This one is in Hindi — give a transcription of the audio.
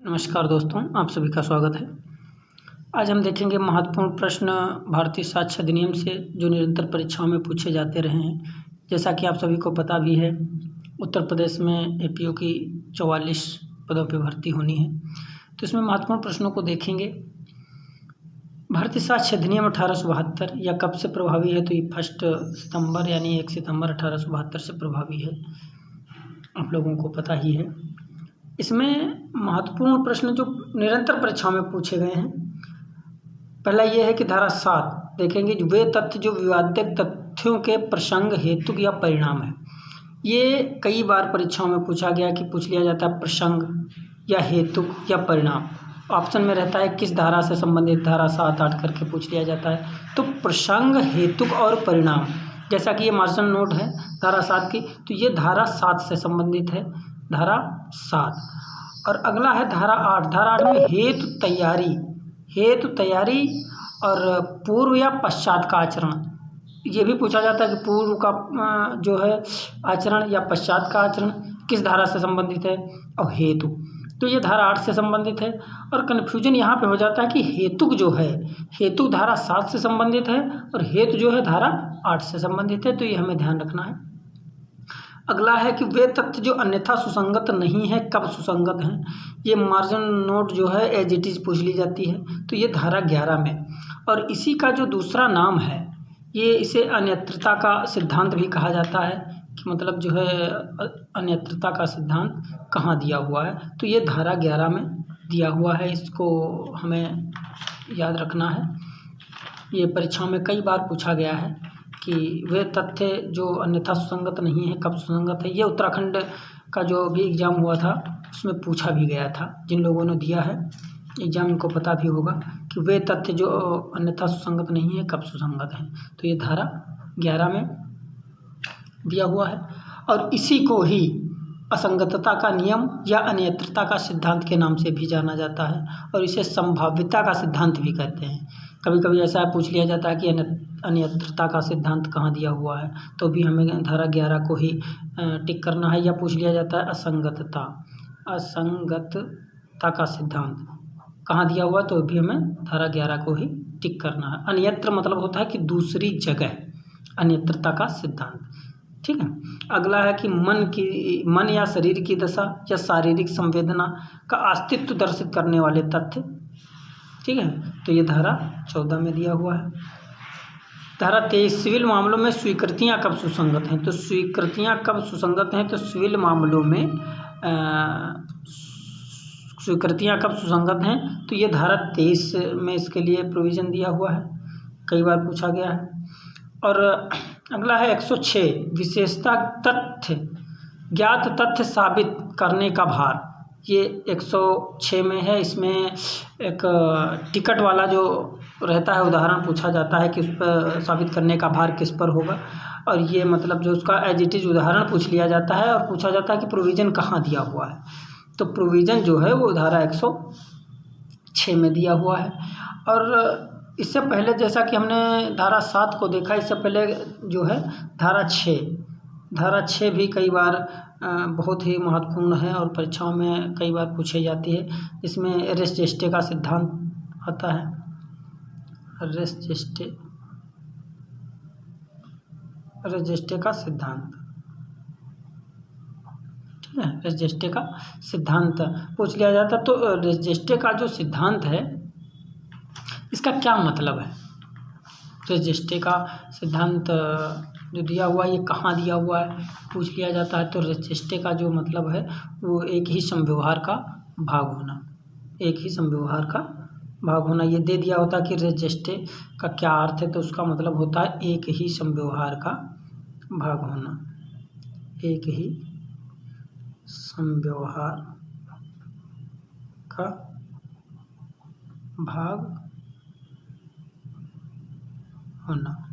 नमस्कार दोस्तों, आप सभी का स्वागत है। आज हम देखेंगे महत्वपूर्ण प्रश्न भारतीय साक्ष्य अधिनियम से जो निरंतर परीक्षाओं में पूछे जाते रहे हैं। जैसा कि आप सभी को पता भी है, उत्तर प्रदेश में एपीओ की 44 पदों पर भर्ती होनी है। तो इसमें महत्वपूर्ण प्रश्नों को देखेंगे। भारतीय साक्ष्य अधिनियम 1872 या कब से प्रभावी है? तो ये 1 सितंबर यानी 1 सितंबर 1872 से प्रभावी है, आप लोगों को पता ही है। इसमें महत्वपूर्ण प्रश्न जो निरंतर परीक्षाओं में पूछे गए हैं, पहला ये है कि धारा 7 देखेंगे, वे तथ्य जो विवादित तथ्यों के प्रसंग, हेतु या परिणाम है। ये कई बार परीक्षाओं में पूछा गया कि पूछ लिया जाता है प्रसंग या हेतु या परिणाम। ऑप्शन में रहता है किस धारा से संबंधित, धारा 7, 8 करके पूछ लिया जाता है। तो प्रसंग, हेतु और परिणाम, जैसा कि ये मार्जिनल नोट है धारा 7 की, तो ये धारा 7 से संबंधित है, धारा 7। और अगला है धारा 8। धारा 8 में हेतु तैयारी और पूर्व या पश्चात का आचरण, ये भी पूछा जाता है कि पूर्व का जो है आचरण या पश्चात का आचरण किस धारा से संबंधित है। और हेतु, तो ये धारा 8 से संबंधित है। और कन्फ्यूजन यहाँ पे हो जाता है कि हेतु जो है, हेतु धारा 7 से संबंधित है और हेतु जो है धारा 8 से संबंधित है, तो ये हमें ध्यान रखना है। अगला है कि वे तथ्य जो अन्यथा सुसंगत नहीं है, कब सुसंगत हैं। ये मार्जिन नोट जो है एज इट इज पूछ ली जाती है, तो ये धारा 11 में। और इसी का जो दूसरा नाम है, ये इसे अन्यत्रता का सिद्धांत भी कहा जाता है कि मतलब जो है अन्यत्रता का सिद्धांत कहाँ दिया हुआ है, तो ये धारा 11 में दिया हुआ है। इसको हमें याद रखना है। ये परीक्षाओं में कई बार पूछा गया है कि वे तथ्य जो अन्यथा सुसंगत नहीं है, कब सुसंगत है। ये उत्तराखंड का जो भी एग्ज़ाम हुआ था उसमें पूछा भी गया था। जिन लोगों ने दिया है एग्ज़ाम, इनको पता भी होगा कि वे तथ्य जो अन्यथा सुसंगत नहीं है, कब सुसंगत हैं। तो ये धारा 11 में दिया हुआ है। और इसी को ही असंगतता का नियम या अनियत्रता का सिद्धांत के नाम से भी जाना जाता है, और इसे संभाव्यता का सिद्धांत भी कहते हैं। कभी कभी ऐसा पूछ लिया जाता है कि अनियत्रता का सिद्धांत कहाँ दिया हुआ है, तो भी हमें धारा 11 को ही टिक करना है। या पूछ लिया जाता है असंगतता का सिद्धांत कहाँ दिया हुआ है, तो भी हमें धारा 11 को ही टिक करना है। अन्यत्र मतलब होता है कि दूसरी जगह, अन्यत्रता का सिद्धांत। ठीक है। अगला है कि मन या शरीर की दशा या शारीरिक संवेदना का अस्तित्व दर्शित करने वाले तथ्य। ठीक है, तो ये धारा 14 में दिया हुआ है। धारा 23 सिविल मामलों में स्वीकृतियां कब सुसंगत हैं। तो स्वीकृतियां कब सुसंगत हैं, तो सिविल मामलों में स्वीकृतियां कब सुसंगत हैं, तो ये धारा 23 में इसके लिए प्रोविज़न दिया हुआ है, कई बार पूछा गया है। और अगला है 106 विशेषता तथ्य, ज्ञात तथ्य साबित करने का भार, ये 106 में है। इसमें एक टिकट वाला जो रहता है उदाहरण पूछा जाता है कि उस पर साबित करने का भार किस पर होगा, और ये मतलब जो उसका एज इट इज उदाहरण पूछ लिया जाता है और पूछा जाता है कि प्रोविज़न कहाँ दिया हुआ है। तो प्रोविज़न जो है वो धारा 106 में दिया हुआ है। और इससे पहले जैसा कि हमने धारा 7 को देखा, इससे पहले जो है धारा 6 भी कई बार बहुत ही महत्वपूर्ण है और परीक्षाओं में कई बार पूछी जाती है। इसमें रेस जेस्टे का सिद्धांत आता है, रेस जेस्टे का सिद्धांत। ठीक है, रेस जेस्टे का सिद्धांत पूछ लिया जाता। तो रेस जेस्टे का जो सिद्धांत है, इसका क्या मतलब है। रेस जेस्टे का सिद्धांत जो दिया हुआ है, ये कहाँ दिया हुआ है पूछ लिया जाता है। तो रेस जेस्टे का जो मतलब है वो एक ही समव्यवहार का भाग होना, एक ही समव्यवहार का भाग होना। ये दे दिया होता है कि रेस जेस्टे का क्या अर्थ है, तो उसका मतलब होता है एक ही समव्यवहार का भाग होना, एक ही समव्यवहार का भाग होना।